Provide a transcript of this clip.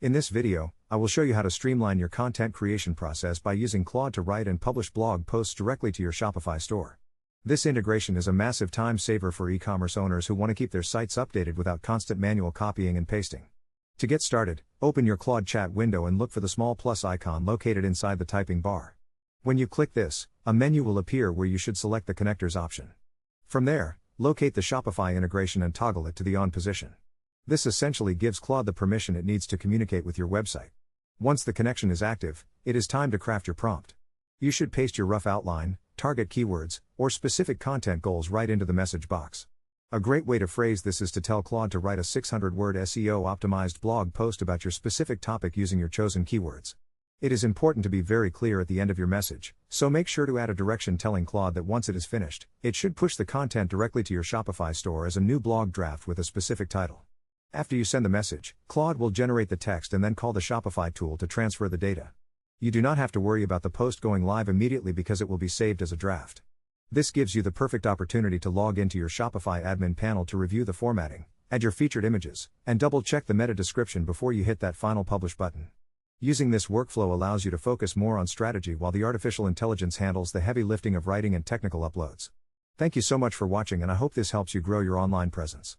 In this video, I will show you how to streamline your content creation process by using Claude to write and publish blog posts directly to your Shopify store. This integration is a massive time saver for e-commerce owners who want to keep their sites updated without constant manual copying and pasting. To get started, open your Claude chat window and look for the small plus icon located inside the typing bar. When you click this, a menu will appear where you should select the connectors option. From there, locate the Shopify integration and toggle it to the on position. This essentially gives Claude the permission it needs to communicate with your website. Once the connection is active, it is time to craft your prompt. You should paste your rough outline, target keywords, or specific content goals right into the message box. A great way to phrase this is to tell Claude to write a 600-word SEO-optimized blog post about your specific topic using your chosen keywords. It is important to be very clear at the end of your message, so make sure to add a direction telling Claude that once it is finished, it should push the content directly to your Shopify store as a new blog draft with a specific title. After you send the message, Claude will generate the text and then call the Shopify tool to transfer the data. You do not have to worry about the post going live immediately because it will be saved as a draft. This gives you the perfect opportunity to log into your Shopify admin panel to review the formatting, add your featured images, and double-check the meta description before you hit that final publish button. Using this workflow allows you to focus more on strategy while the artificial intelligence handles the heavy lifting of writing and technical uploads. Thank you so much for watching, and I hope this helps you grow your online presence.